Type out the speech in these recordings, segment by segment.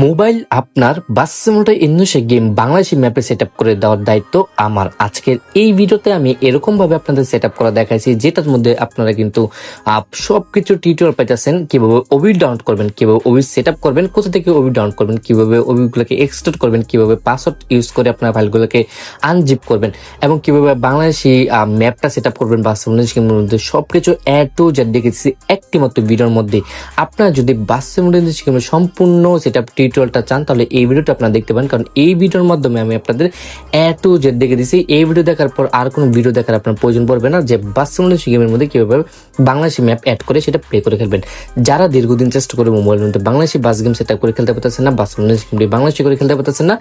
Mobile আপনার বাস্তবতা Indonesia game Bangladeshi ম্যাপে সেট আপ করে দেওয়ার দায়িত্ব আমার। আজকের এই ভিডিওতে আমি এরকম ভাবে আপনাদের সেট আপ করা দেখাইছি, যেটার মধ্যে আপনারা কিন্তু সবকিছু টিউটোরিয়াল পাইতেছেন। কিভাবে ওবি ডাউনলোড করবেন, কিভাবে ওবি সেট আপ করবেন, কোথা থেকে ওবি ডাউনলোড করবেন, কিভাবে ওবিগুলোকে এক্সট্রাক্ট করবেন, কিভাবে পাসওয়ার্ড ইউজ করে আপনার ফাইলগুলোকে আনজিপ করবেন, এবং কিভাবে বাংলাদেশি ম্যাপটা সেট আপ করবেন বাস্তবতা গেমের মধ্যে সবকিছু এ টু জেড দেখেছি একটি মাত্র ভিডিওর মধ্যে। আপনারা যদি বাস্তবতা গেমের সম্পূর্ণ সেট আপ টিউটোরিয়ালটা চান তাহলে এই ভিডিওটা আপনারা দেখতে পারেন, কারণ এই ভিডিওর মাধ্যমে আমি আপনাদের এ টু জেড দেখে দিছি। এই ভিডিও দেখার পর আর কোনো ভিডিও দেখার আপনার প্রয়োজন পড়বে না, যে বাস্তবতা গেমের মধ্যে কিভাবে বাংলাদেশি ম্যাপ অ্যাড করে সেটা প্লে করে খেলবেন। যারা দীর্ঘদিন চেষ্টা করে মোবাইলের মধ্যে বাংলাদেশি বাস গেম সেট আপ করে খেলতে পারতেছেন না, বাস্তবতা গেমটি বাংলাদেশি করে খেলতে পারতেছেন না,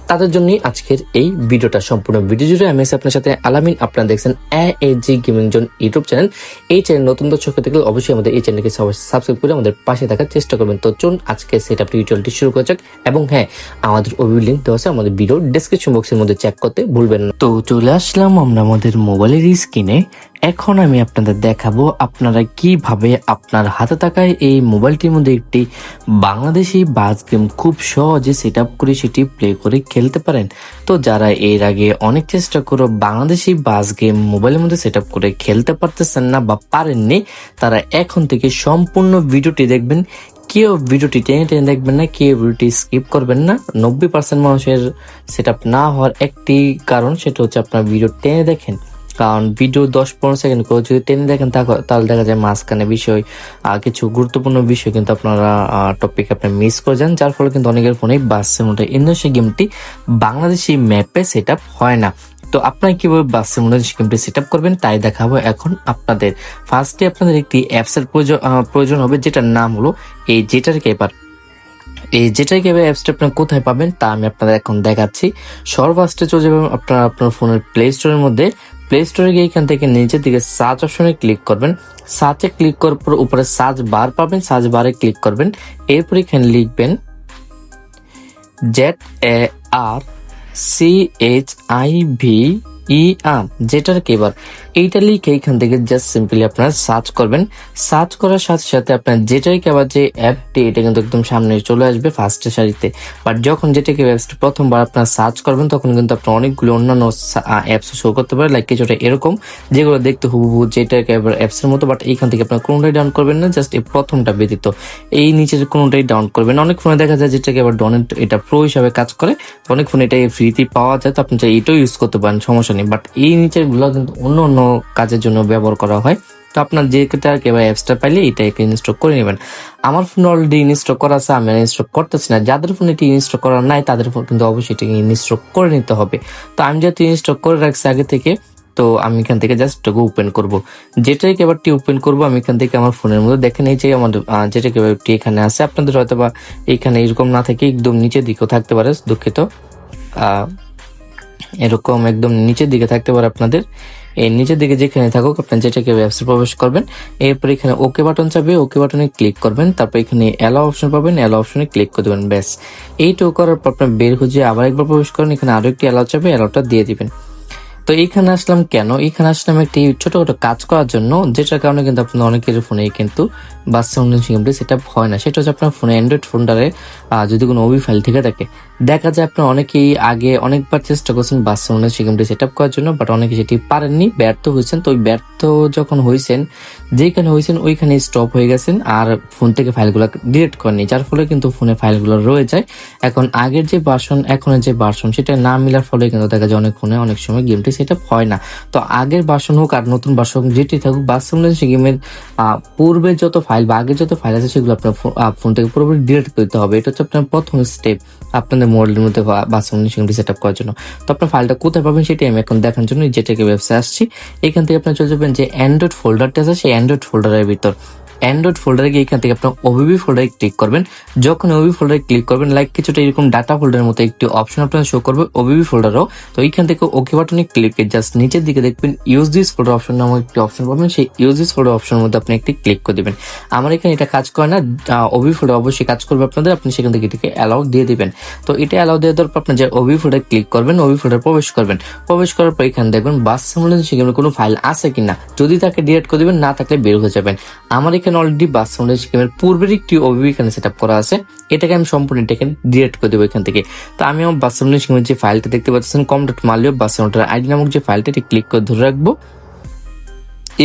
তাদের জন্যই আজকের এই ভিডিওটা। সম্পূর্ণ ভিডিও জুড়ে আমি আছি আপনার সাথে আলামিন। আপনারা দেখছেন এএজি গেমিং জোন ইউটিউব চ্যানেল। এই চ্যানেল নতুন দর্শক হতে গেলে অবশ্যই আমাদের এই চ্যানেলকে সাবস্ক্রাইব করে আমাদের পাশে থাকার চেষ্টা করবেন। তো চলুন আজকে সেট আপ টিউটোরিয়ালটি শুরু করা যাক। এবং হ্যাঁ, আমাদের ওবি লিঙ্ক দেওয়া আছে আমাদের ভিডিও ডেসক্রিপশন বক্সের মধ্যে, চেক করতে ভুলবেন না। তো চলে আসলাম আমরা আমাদের মোবাইলের স্ক্রিনে। এখন আমি আপনাদের দেখাবো আপনারা কিভাবে আপনার হাতে থাকায় এই মোবাইলটির মধ্যে একটি বাংলাদেশি বাস গেম খুব সহজে সেট আপ করে সেটি প্লে করে খেলতে পারেন। তো যারা এর আগে অনেক চেষ্টা করে বাংলাদেশি বাস গেম মোবাইলের মধ্যে সেট আপ করে খেলতে পারতেছেন না বা পারেননি, তারা এখন থেকে সম্পূর্ণ ভিডিওটি দেখবেন। কেউ ভিডিওটি টেনে টেনে দেখবেন না, কেউ ভিডিওটি স্কিপ করবেন না। 90% মানুষের সেট আপ না হওয়ার একটি কারণ, সেটা হচ্ছে আপনার ভিডিও টেনে দেখেন। কারণ ভিডিও 10-15 সেকেন্ড করে যদি টেনে দেখেন তাহলে দেখা যায় মাঝখানে বিষয় কিছু গুরুত্বপূর্ণ বিষয় কিন্তু আপনারা টপিক আপনি মিস করে যান, যার ফলে কিন্তু অনেকের ফোনে বাসের মধ্যে ইন্দোনেশিয়া গেমটি বাংলাদেশি ম্যাপে সেট আপ হয় না। তো আপনারা কিভাবে বাসের মধ্যে গেমটি সেট আপ করবেন তাই দেখাবো এখন আপনাদের। ফার্স্টে আপনাদের একটি অ্যাপসের প্রয়োজন হবে, যেটার নাম হলো এই জেটার কেপার। এই জেটার কেপার অ্যাপসটা আপনারা কোথায় পাবেন তা আমি আপনাদের এখন দেখাচ্ছি। সর্বফার্স্টে চলে যাবেন আপনারা আপনার ফোনের প্লে স্টোরের মধ্যে। প্লে স্টোরে গিয়ে এখান থেকে নিচের দিকে সার্চ অপশনে ক্লিক করবেন। সার্চে ক্লিক করার পর উপরে সার্চ বার পাবেন, সার্চ বারে ক্লিক করবেন। এরপর এখানে লিখবেন ZARCHIVER, যেটার কেবার। এইটা লিখে এখান থেকে জাস্ট সিম্পলি আপনারা সার্চ করবেন। সার্চ করার সাথে সাথে আপনার যেটাই কেবার যে অ্যাপটি, এটা কিন্তু একদম সামনে চলে আসবে ফার্স্টের সারিতে। বাট যখন যেটা কেবার অ্যাপসটি প্রথমবার আপনারা সার্চ করবেন তখন কিন্তু আপনার অনেকগুলো অন্যান্য অ্যাপস শো করতে পারে, লাইক কিছুটা এরকম, যেগুলো দেখতে হুবহু যেটা কেবার অ্যাপসের মতো। বাট এইখান থেকে আপনার কোনোটাই ডাউন করবেন না, জাস্ট এই প্রথমটা ব্যতীত এই নিচের কোনোটাই ডাউন করবেন। অনেক ফোনে দেখা যায় যেটা কেবার ডনেট এটা প্রো হিসাবে কাজ করে, অনেক ফোনে এটা ফ্রিতে পাওয়া যায়, তো আপনি চাই এটাও ইউজ করতে পারেন, সমস্যা নেই। বাট এই নিচের গুলো কিন্তু অন্য অন্য কাজের জন্য ব্যবহার করা হয়। তো আপনার যেটা কেবার অ্যাপসটা পাইলে এটাকে ইনস্টল করে নেবেন। আমার ফোনে অলরেডি ইনস্টল করা আছে, আমি ইনস্টল করতেছি না। যাদের ফোনে এটি ইনস্টল করা নাই তাদের ফোন কিন্তু অবশ্যই এটাকে ইনস্টল করে নিতে হবে। তো আমি যেহেতু ইনস্টল করে রাখছি আগে থেকে, তো আমি এখান থেকে জাস্ট ওপেন করব। যেটাই কেবারটি ওপেন করব আমি এখান থেকে আমার ফোনের মধ্যে দেখেন এই যে আমার যেটা কেবারটি এখানে আছে। আপনাদের হয়তো বা এখানে এরকম না থেকে একদম নিচের দিকেও থাকতে পারে, দুঃখিত, এরকম একদম নিচের দিকে থাকতে পারে আপনাদের। এই নিচের দিকে যেখানে থাকুক আপনার যেটাকে অ্যাপসে প্রবেশ করবেন। এরপর এখানে ওকে বাটন চাবে, ওকে বাটনে ক্লিক করবেন। তারপর এখানে অ্যালাও অপশন পাবেন, অ্যালাও অপশনে ক্লিক করে দেবেন। ব্যাস, এইটুকু করার পর আপনার বের হয়ে আবার একবার প্রবেশ করেন। এখানে আরো একটি অ্যালাও চাবে, অ্যালাওটা দিয়ে দিবেন। তো এইখানে আসলাম কেন? এখানে আসলাম একটি ছোটখাটো কাজ করার জন্য, যেটার কারণে কিন্তু আপনার অনেকের ফোনে কিন্তু বাস্তবতা গেমটি সেট আপ হয় না। সেটা হচ্ছে আপনার ফোনে অ্যান্ড্রয়েড ফোনটারে যদি কোনো ওবি ফাইল থেকে থাকে, দেখা যায় আপনার অনেকেই আগে অনেকবার চেষ্টা করছেন বাস্তবতা গেমটি সেট আপ করার জন্য, বাট অনেকে সেটি পারেননি, ব্যর্থ হয়েছেন। তো ওই ব্যর্থ যখন হয়েছেন, যেখানে হয়েছেন ওইখানে স্টপ হয়ে গেছেন আর ফোন থেকে ফাইলগুলো ডিলিট করেনি, যার ফলে কিন্তু ফোনে ফাইলগুলো রয়ে যায়। এখন আগের যে ভার্সন এখনের যে ভার্সন সেটা না মিলার ফলে কিন্তু দেখা যায় অনেক ফোনে অনেক সময় গেমটি সেট আপ হয় না। তো আগের ভার্সন হোক আর নতুন ভার্সন যেটি থাকুক, বাস্তবতা গেমের পূর্বে যত ফাইল বা আগের যত ফাইল আছে সেগুলো আপনার ফোন থেকে পুরোপুরি ডিলিট করতে হবে। এটা হচ্ছে আপনার প্রথম স্টেপ আপনাদের মোবাইলের মধ্যে বাস্তবতা গেমটি সেট আপ করার জন্য। তো আপনার ফাইলটা কোথায় পাবেন সেটি আমি এখন দেখার জন্য যেটাকে ওয়েবসাইট আসছি। এখান থেকে আপনার চলে যাবেন যে অ্যান্ড্রয়েড ফোল্ডারটা আছে, সেই অ্যান্ড্রয়েড ফোল্ডারের ভিতর অ্যান্ড্রয়েড ফোল্ডারে গিয়ে এখান থেকে আপনার ওবিবি ফোল্ডারে ক্লিক করবেন। যখন ওবিবি ফোল্ডারে ক্লিক করবেন, লাইক কিছুটা এরকম ডাটা ফোল্ডারের মতো একটি অপশন আপনার শো করবে ওবিবি ফোল্ডারও। তো এইখান থেকে ওকে বাটনে ক্লিক করে জাস্ট নিচের দিকে দেখবেন ইউজ দিস ফোল্ডার অপশন নামক একটি অপশন পাবেন। সেই ইউজ দিস ফোল্ডার অপশনের মধ্যে আপনি একটি ক্লিক করে দিবেন। আমার এখানে এটা কাজ করে না, ওবিবি ফোল্ডার অবশ্যই কাজ করবে আপনাদের, আপনি সেখান থেকে এটাকে অ্যালাউ দিয়ে দিবেন। তো এটা অ্যালাউ দিয়ে দেওয়ার পর আপনি যে ওবিবি ফোল্ডারে ক্লিক করবেন, ওবিবি ফোল্ডারে প্রবেশ করবেন। প্রবেশ করার পর এখানে দেখবেন বাস্তবতা সেখানে কোনো ফাইল আছে কিনা, যদি তাকে ডিলিট করে দিবেন, না থাকলে বের হয়ে যাবেন। আমার এখানে এখানে অলরেডি বার্সেলোনা গেমের পূর্বের একটি ওবিবি এখানে সেট আপ করা আছে, এটাকে আমি সম্পূর্ণ এটাকে ডিলিট করে দেবো এখান থেকে। তো আমি আমার বার্সেলোনা গেমের যে ফাইলটা দেখতে পাচ্ছেন com.malio বার্সেলোনার আইডি নামক যে ফাইলটা এটি ক্লিক করে ধরে রাখবো।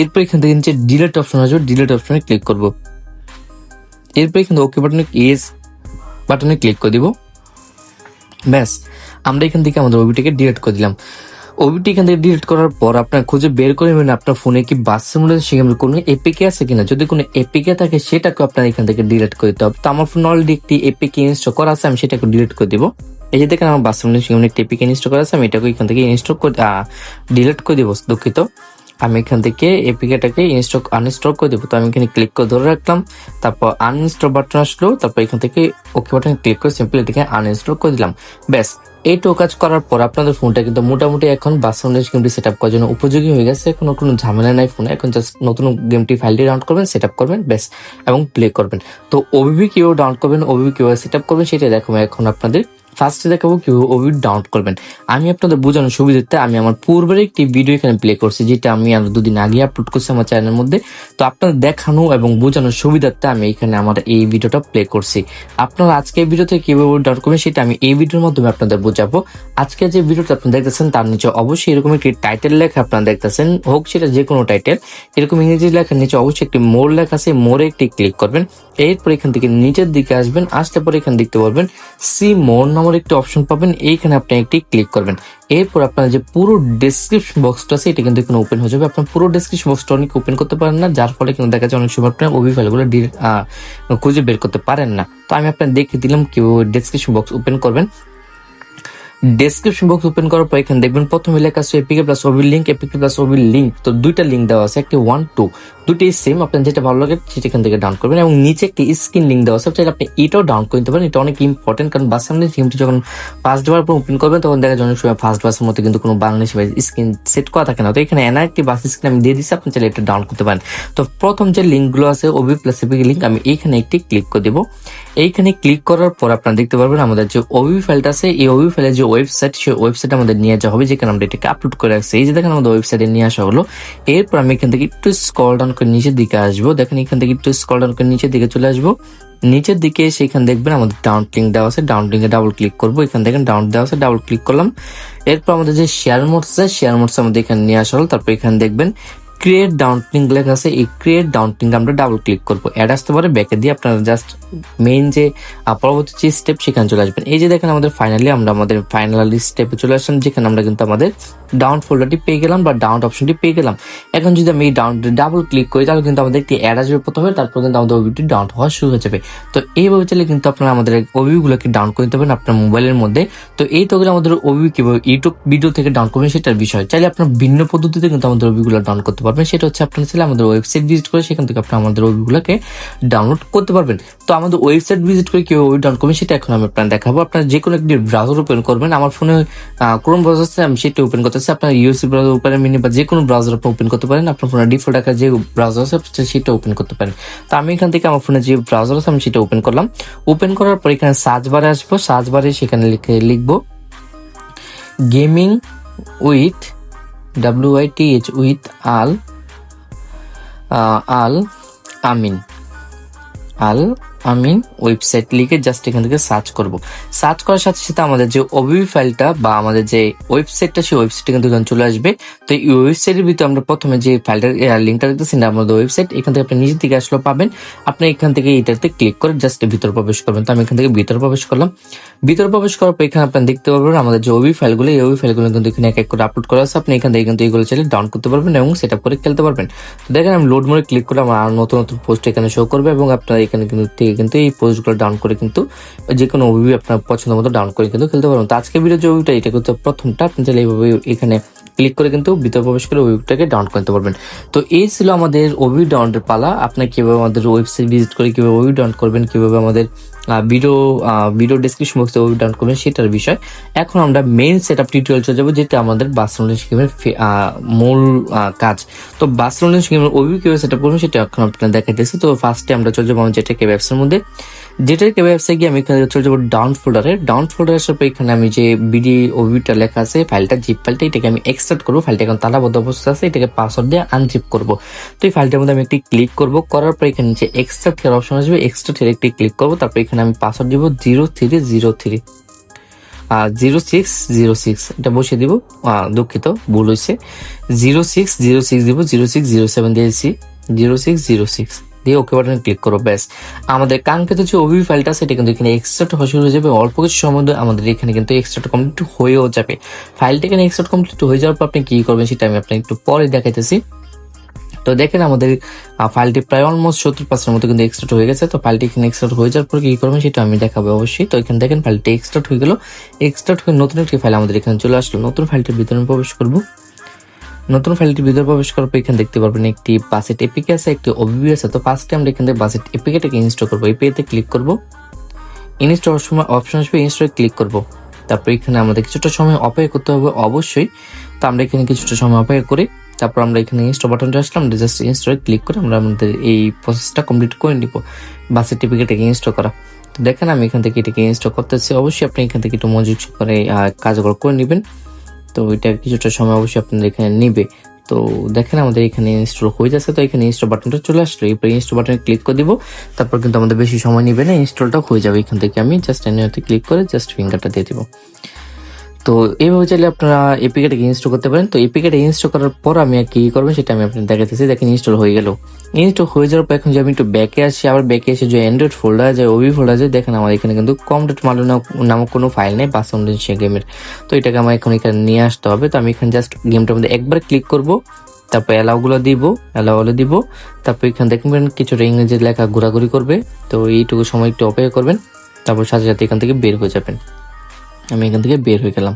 এরপর এখান থেকে নিচে ডিলিট অপশন আসবে, ডিলিট অপশনে ক্লিক করবো। এরপর এখানে ওকে বাটনে ইয়েস বাটনে ক্লিক করে দিব। ব্যাস, আমরা এখান থেকে আমাদের ওবিটিকে ডিলিট করে দিলাম। ওবিটি এখান থেকে ডিলিট করার পর আপনার খুঁজে বের করে নেবেন আপনার ফোনে কি বার্সেলোনা গেমের কোনো এপিকে আছে কিনা। যদি কোনো এপিকে থাকে সেটাকে আপনার এখান থেকে ডিলিট করে দিতে হবে। তো আমার ফোনে অলরেডি একটি এপিকে ইনস্টল করা আছে, আমি সেটাকে ডিলিট করে দিব। এই যে দেখেন আমার বার্সেলোনা গেমের একটি এপিকে ইনস্টল করা আছে, আমি এটাকে এখান থেকে ইনস্টল করে ডিলিট করে দিব। দুঃখিত, আমি এখান থেকে এপিকেটাকে আনইনস্টল করে দেবো। তো আমি এখানে ক্লিক করে ধরে রাখলাম, তারপর আনইনস্টল বাটন আসলো, তারপর এখান থেকে ওকে বাটন ক্লিক করে সিম্পলি এটাকে আনইনস্টল করে দিলাম। ব্যাস, এইটুকু কাজ করার পর আপনাদের ফোনটা কিন্তু মোটামুটি এখন বার্সেলোনা গেমটি সেট আপ করার জন্য উপযোগী হয়ে গেছে। কোনো ঝামেলা নাই ফোনে, এখন জাস্ট নতুন গেমটি ফাইলটি ডাউনলোড করবেন, সেট আপ করবেন, ব্যাস, এবং প্লে করবেন। তো ওবিবি কিভাবে ডাউনলোড করবেন, ওবিবি কিভাবে সেট আপ করবেন সেটাই দেখাবো এখন আপনাদের। ফার্স্টে দেখাবো কিভাবে ওবিবি ডাউনলোড করবেন। আমি আপনাদের বোঝানোর সুবিধার্থে আমি আমার পূর্বের একটি ভিডিও এখানে প্লে করছি, যেটা আমি আর 2 দিন আগে আপলোড করছি আমার চ্যানেলের মধ্যে। তো আপনাদের দেখানো এবং বোঝানোর সুবিধার্থে আমি এখানে আমার এই ভিডিওটা প্লে করছি। আপনারা আজকে এই ভিডিও থেকে কিভাবে ডাউনলোড করবেন সেটা আমি এই ভিডিওর মাধ্যমে আপনাদের বোঝাবো। আজকে যে ভিডিওটা আপনারা দেখতেছেন তার নিচে অবশ্যই এরকম একটি টাইটেল লেখা আপনারা দেখতেছেন, হোক সেটা যে কোনো টাইটেল, এরকম ইংরেজি লেখার নিচে অবশ্যই একটি মোর লেখা আছে, মোরে একটি ক্লিক করবেন। এরপর এখান থেকে নিচের দিকে আসবেন, আসলে পরে এখানে দেখতে পারবেন সি মোর নামের একটি অপশন পাবেন, এইখানে আপনি একটি ক্লিক করবেন। এরপর আপনার যে পুরো ডেসক্রিপশন বক্সটা আছে এটা কিন্তু এখানে ওপেন হয়ে যাবে। আপনার পুরো ডেসক্রিপশন বক্সটা অনেক ওপেন করতে পারেন না, যার ফলে কিন্তু দেখা যায় অনেক সময় আপনার ওবি ফাইলগুলো খুঁজে বের করতে পারেন না। তো আমি আপনার দেখিয়ে দিলাম কিভাবে ডেসক্রিপশন বক্স ওপেন করবেন। ডেসক্রিপশন বক্স ওপেন করার পর এখানে দেখবেন প্রথমে লেখা আছে APK plus OBB link, APK plus OBB link. তো দুইটা লিঙ্ক দেওয়া আছে, একটি 1, 2, দুটোই সেম। আপনার যেটা ভালো লাগে সেটা এখান থেকে ডাউন করবেন। এবং নিচে একটি স্ক্রিন লিঙ্ক দেওয়া আছে, চাইলে আপনি এটাও ডাউন করে নিতে পারেন। এটা অনেক ইম্পর্টেন্ট, কারণ বার্সেলোনা গেমটি যখন ফার্স্ট বার ওপেন করবেন তখন দেখা যায় অনেক সময় ফার্স্ট বাসের মধ্যে কিন্তু কোনো বাংলাদেশি স্ক্রিন সেট করা থাকে না। তো এখানে এনআর একটি বাস স্ক্রিন আমি দিয়ে দিচ্ছি, আপনি চাইলে এটা ডাউন করতে পারেন। তো প্রথম যে লিঙ্কগুলো আছে ওবি প্লাস এপিকে লিঙ্ক, আমি এইখানে একটি ক্লিক করে দেবো। এইখানে ক্লিক করার পর আপনারা দেখতে পারবেন আমাদের যে ওবি ফাইলটা আছে, এই ওবি ফাইলের যে ওয়েবসাইট, সেই ওয়েবসাইট আমাদের নিয়ে যাওয়া হবে, যেখানে আমরা এটাকে আপলোড করে রাখছি। এই যে দেখেন আমাদের ওয়েবসাইটে নিয়ে আসা হলো। এরপর আমি এখান থেকে একটু স্ক্রল ডাউন করে নিচের দিকে আসবো। দেখেন এখান থেকে একটু স্ক্রল ডাউন করে নিচের দিকে চলে আসবো। নিচের দিকে এসে এখানে দেখবেন আমাদের ডাউন লিঙ্ক দেওয়া আছে, ডাউন লিঙ্কে ডাবল ক্লিক করবো। এখান থেকে ডাউন দেওয়া আছে, ডাবল ক্লিক করলাম। এরপর আমাদের যে শেয়ার মোডস আছে, শেয়ার মোডস আমাদের এখানে নিয়ে আসা হলো। তারপর এখানে দেখবেন ক্রিয়েট ডাউন লিঙ্ক লেখা আছে, এই ক্রিয়েট ডাউন লিঙ্ক আমরা ডাবল ক্লিক করবো। অ্যাড আসতে পারে, ব্যাকে দিয়ে আপনারা জাস্ট মেইন যে পরবর্তী যে স্টেপ সেখানে চলে আসবেন। এই যে দেখেন আমাদের ফাইনালি আমরা আমাদের ফাইনালি স্টেপে চলে আসলাম, যেখানে আমরা কিন্তু আমাদের ডাউন ফোল্ডারটি পেয়ে গেলাম বা ডাউন অপশনটি পেয়ে গেলাম। এখন যদি আমি এই ডাউন ডাবল ক্লিক করি তাহলে কিন্তু আমাদের একটি অ্যাড আসবে প্রথমে, তারপর কিন্তু আমাদের ওবিটি ডাউন হওয়া শুরু হয়ে যাবে। তো এইভাবে চাইলে কিন্তু আপনারা আমাদের ওবিগুলোকে ডাউন করে নিতে পারেন আপনার মোবাইলের মধ্যে। তো এই তো আমাদের ওবি কিভাবে ইউটিউব ভিডিও থেকে ডাউন করবেন সেটার বিষয়। চাইলে আপনার ভিন্ন পদ্ধতিতে কিন্তু আমাদের ওবিগুলো ডাউন করতে পারবেন। সেটা হচ্ছে আপনার চাইলে আমাদের ওয়েবসাইট ভিজিট করে সেখান থেকে আপনি আমাদের ওবিগুলোকে ডাউনলোড করতে পারবেন। তো আমাদের ওয়েবসাইট ভিজিট করে কিভাবে ওবি ডাউন করবেন সেটা এখন আমি আপনার দেখাবো। আপনার যে কোনো একটি ব্রাউজার ওপেন করবেন, আমার ফোনে ক্রোম ব্রাউজার আছে আমি সেটা ওপেন করতেছি। আপনার ইউসি ব্রাউজার ওপেন মিনি বা যে কোনো ব্রাউজার আপনি ওপেন করতে পারেন। আপনার ফোনে ডিফল্ট আকার যে ব্রাউজার আছে সেটা ওপেন করতে পারেন। তো আমি এখান থেকে আমার ফোনে যে ব্রাউজার আছে আমি সেটা ওপেন করলাম। ওপেন করার পর এখানে সার্চ বারে আসবো, সার্চ বারে সেখানে লিখবো gaming with WITH with Al Amin website লিখে জাস্ট এখান থেকে সার্চ করব। সার্চ করার সাথে সাথে আমাদের যে ওবিবি ফাইলটা বা আমাদের যে ওয়েবসাইটটা সেই ওয়েবসাইটটা কিন্তু এখানে চলে আসবে। তো এই ওয়েবসাইটের ভিতরে আমরা প্রথমে যে ফাইলটার লিঙ্কটা দেখতেছি না আমাদের ওয়েবসাইট, এখান থেকে আপনি নিচের দিকে আসলে পাবেন। আপনি এখান থেকে এটাতে ক্লিক করে জাস্ট ভিতর প্রবেশ করবেন। তো আমি এখান থেকে ভিতর প্রবেশ করলাম। ভিতর প্রবেশ করার পর এখানে আপনি দেখতে পারবেন আমাদের যে ওবি ফাইলগুলো, এই ওবি ফাইলগুলো কিন্তু এখানে এক এক করে আপলোড করা আছে। আপনি এখান থেকে কিন্তু এইগুলো চাইলে ডাউন করতে পারবেন এবং সেট আপ করে খেলতে পারবেন। তো দেখেন আমি লোড মোডে ক্লিক করে আমার আরো নতুন নতুন পোস্ট এখানে শো করবে এবং আপনার এখানে কিন্তু এই পোস্টগুলো ডাউন করে কিন্তু যে কোনো ওবি আপনার পছন্দ মতো ডাউন করে কিন্তু খেলতে পারবেন। তো আজকে ভিডিও যে ওবিটা এটা কিন্তু প্রথমটা, আপনি চাইলে এইভাবে এখানে ক্লিক করে কিন্তু ভিতর প্রবেশ করে ওবিটাকে ডাউন করতে পারবেন। তো এই ছিল আমাদের ওবি ডাউনলোডের পালা। আপনি কিভাবে আমাদের ওয়েবসাইট ভিজিট করে কিভাবে ওবি ডাউন করবেন, কিভাবে আমাদের ভিডিও ডেসক্রিপশন বক্সে ওয়েব ডাউনলোড করবেন সেটার বিষয়। এখন আমরা মেইন সেটআপ টিউটোরিয়াল চলে যাবো, যেটা আমাদের বার্সেলোনা স্কিমের মূল কাজ। তো বার্সেলোনা স্কিমের ওবি কিভাবে সেটআপ করবেন সেটা এখন আপনারা দেখাইতেছি। তো ফার্স্টে আমরা চলে যাবো যেটাকে অ্যাপসের মধ্যে, যেটাকে অ্যাপসে গিয়ে আমি এখানে চলে যাবো ডাউন ফোল্ডারে। ডাউন ফোল্ডারে আসার পর এখানে আমি যে বিডি ওবিটা লেখা আছে ফাইলটা, জিপ ফাইলটা, এটাকে আমি এক্সট্রাক্ট করবো। ফাইলটা এখন তালাবদ্ধ অবস্থা আছে, এটাকে পাসওয়ার্ড দিয়ে আনজিপ করবো। তো এই ফাইলটার মধ্যে আমি একটি ক্লিক করবো, করার পর এখানে নিচে এক্সট্রাক্ট এর অপশন আসবে, এক্সট্রাক্ট এর একটি ক্লিক করবো। তারপর এখানে আমি পাসওয়ার্ড দিব 0303 0606, এটা বসিয়ে দিব। দুঃখিত, ভুল হয়েছে, 0606 দিব, 0607 দিয়েছি, 0606 দিয়ে ওকে বাটনে ক্লিক করো। ব্যাস, আমাদের কাঙ্ক্ষিত যে ওবি ফাইলটা সেটা কিন্তু এখানে এক্সট্রাক্ট হওয়া শুরু হয়ে যাবে। অল্প কিছু সময় মধ্যে আমাদের এখানে কিন্তু এক্সট্রাক্ট কমপ্লিট হয়েও যাবে। ফাইলটা এখানে এক্সট্রাক্ট কমপ্লিট হয়ে যাওয়ার পর আপনি কি করবেন সেটা আমি আপনাকে একটু পরে দেখাইতেছি। তো দেখেন আমাদের ফাইলটি প্রায় অলমোস্ট 70% মতো কিন্তু এক্সট্রাক্ট হয়ে গেছে। তো ফাইলটি এখানে এক্সট্রাক্ট হয়ে যাওয়ার পর কি করবেন সেটা আমি দেখাবো অবশ্যই। তো এখানে দেখেন ফাইলটি এক্সট্রাক্ট হয়ে গেল, এক্সট্রাক্ট হয়ে নতুন একটি ফাইল আমাদের এখানে চলে আসলো। নতুন ফাইলটির ভিতরে প্রবেশ করব। নতুন ফাইলটির ভিতরে প্রবেশ করার পর এখানে দেখতে পারবেন একটি বাজেট এপিকে আছে, একটি ওবিবি আছে। তো ফার্স্টে আমরা এখান থেকে বাজেট এপিকেটাকে ইনস্টল করবো। এপিকেতে ক্লিক করব, ইনস্টল অপশন আসবে, ইনস্টল ক্লিক করব। তারপর এখানে আমাদের কিছুটা সময় অপেক্ষা করতে হবে অবশ্যই। তো আমরা এখানে কিছুটা সময় অপেক্ষা করি। তারপর আমরা এখানে ইনস্টল বাটনটা আসলাম, জাস্ট ইনস্টল ক্লিক করে আমরা আমাদের এই প্রসেসটা কমপ্লিট করে নিব, বাস সার্টিফিকেটটাকে ইনস্টল করা। তো দেখেন আমি এখান থেকে এটাকে ইনস্টল করতেছি। অবশ্যই আপনি এখান থেকে একটু মনোযোগ করে কাজগুলো করে নেবেন। তো এটা কিছুটা সময় অবশ্যই আপনাদের এখানে নিবে। তো দেখেন আমাদের এখানে ইনস্টল হয়ে যাচ্ছে। তো এখানে ইনস্টল বাটনটা চলে আসলো, এরপর ইনস্টল বাটনে ক্লিক করে দিব। তারপর কিন্তু আমাদের বেশি সময় নিবে না, ইনস্টলটা হয়ে যাবে। এখান থেকে আমি জাস্ট এনিওতে ক্লিক করে জাস্ট ফিঙ্গারটা দিয়ে দিব। তো এইভাবে চাইলে আপনারা এপিকেটাকে ইনস্টল করতে পারেন। তো এপিকেটা ইনস্টল করার পর আমি আর কি করবেন সেটা আমি আপনাদের দেখাতেছি। দেখেন ইনস্টল হয়ে গেল। ইনস্টল হয়ে যাওয়ার পর এখন যে আমি একটু ব্যাকে আসি, আবার ব্যাকে এসে যে অ্যান্ড্রয়েড ফোল্ডার যে ওবি ফোল্ডার আছে, দেখেন আমার এখানে কিন্তু কম.মালো নামক কোনো ফাইল নেই বার্সেলোনা গেমের। তো এটাকে আমার এখন এখানে নিয়ে আসতে হবে। তো আমি এখানে জাস্ট গেমটার মধ্যে একবার ক্লিক করব, তারপর অ্যালাউগুলো দিব, অ্যালাউগুলো দিব। তারপর এখানে দেখবেন কিছুটা ইংরেজি লেখা ঘোরাঘুরি করবে। তো এইটুকু সময় একটু অপেক্ষা করবেন, তারপর সাথে সাথে এখান থেকে বের হয়ে যাবেন। আমি এখান থেকে বের হয়ে গেলাম।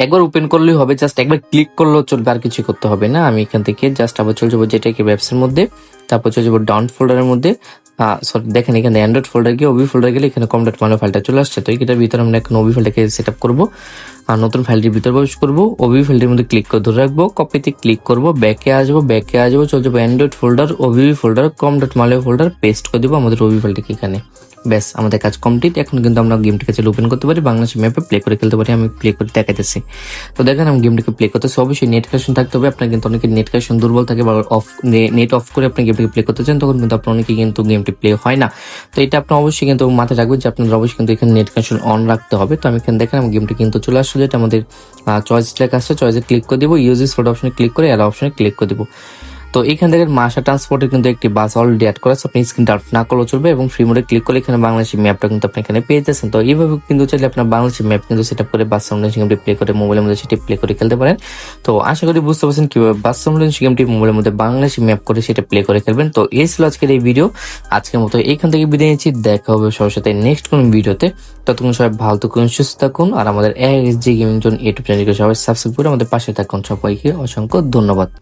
একবার ওপেন করলেই হবে, জাস্ট একবার ক্লিক করলেও চলবে, আর কিছু করতে হবে না। আমি এখান থেকে জাস্ট আবার চলে যাবো যেটাকে ওয়েবসের মধ্যে, তারপর চলে যাবো ডাউন ফোল্ডারের মধ্যে। সরি, দেখেন এখানে অ্যান্ড্রয়েড ফোল্ডার গিয়ে ওবি ফোল্ডার গেলে এখানে কম.মালো ফাইলটা চলে আসছে। তো এটার ভিতরে আমরা এখন ওবি ফাইলটাকে সেট আপ করবো। আর নতুন ফাইলটির ভিতরে প্রবেশ করবো, ওবি ফাইলটির মধ্যে ক্লিক করে ধরে রাখবো, কপিতে ক্লিক করবো, ব্যাকে আসবো, চলে যাবো অ্যান্ড্রয়েড ফোল্ডার, ওবি ফোল্ডার, কম.মালো ফোল্ডার, পেস্ট করে দেবো আমাদের ওবি ফাইলটাকে এখানে। ব্যাস, আমাদের কাজ কমপ্লিট। এখন কিন্তু আমরা গেমটিকে চাইলে ওপেন করতে পারি, বাংলাদেশ ম্যাপে প্লে করে খেলতে পারি। আমি প্লে করে দেখাইতেছি। তো দেখেন আমি গেমটিকে প্লে করতেছি। অবশ্যই নেট কানেকশন থাকতে হবে আপনার, কিন্তু অনেকে নেট কানেকশন দুর্বল থাকে বা নেট অফ করে আপনি গেমটিকে প্লে করতে চান, তখন কিন্তু আপনার অনেকে কিন্তু গেমটি প্লে হয় না। তো এটা আপনি অবশ্যই কিন্তু মাথায় রাখবেন যে আপনাদের অবশ্যই কিন্তু এখানে নেট কানেকশন অন রাখতে হবে। তো আমি এখানে দেখেন আমি গেমটি কিন্তু চলে আসছে, যেটা আমাদের চয়েস লেখা আসছে, চয়েসে ক্লিক করে দিব, ইউজ দিস ফোল্ডার অপশনে ক্লিক করে অ্যালাউ অপশনে ক্লিক করে দিব। তো এখান থেকে মাসা ট্রান্সপোর্টের কিন্তু একটি বাস অলরেডি অ্যাড করা আছে, আপনি স্ক্রিন আউট না করলেও চলবে, এবং ফ্রি মোডে ক্লিক করে এখানে বাংলাদেশের ম্যাপটা কিন্তু আপনি এখানে পেয়ে যাচ্ছেন। তো এইভাবে কিন্তু চাইলে আপনার বাংলাদেশের ম্যাপ কিন্তু সেট আপ করে বার্সেলোনা গেমটি প্লে করে মোবাইলের মধ্যে সেটি প্লে করে খেলতে পারেন। তো আশা করি বুঝতে পারছেন কিভাবে বার্সেলোনা গেমটি মোবাইলের মধ্যে বাংলাদেশি ম্যাপ করে সেটা প্লে করে খেলবেন। তো এই ছিল আজকের এই ভিডিও। আজকের মতো এইখান থেকে বিদায় নিচ্ছি, দেখা হবে সবার সাথে নেক্সট কোন ভিডিওতে। ততক্ষণ সবাই ভালো থাকুন, সুস্থ থাকুন, আর আমাদের ASG গেমিং জোন ইউটিউব চ্যানেলকে সবাই সাবস্ক্রাইব করে আমাদের পাশে থাকুন। সবাইকে অসংখ্য ধন্যবাদ।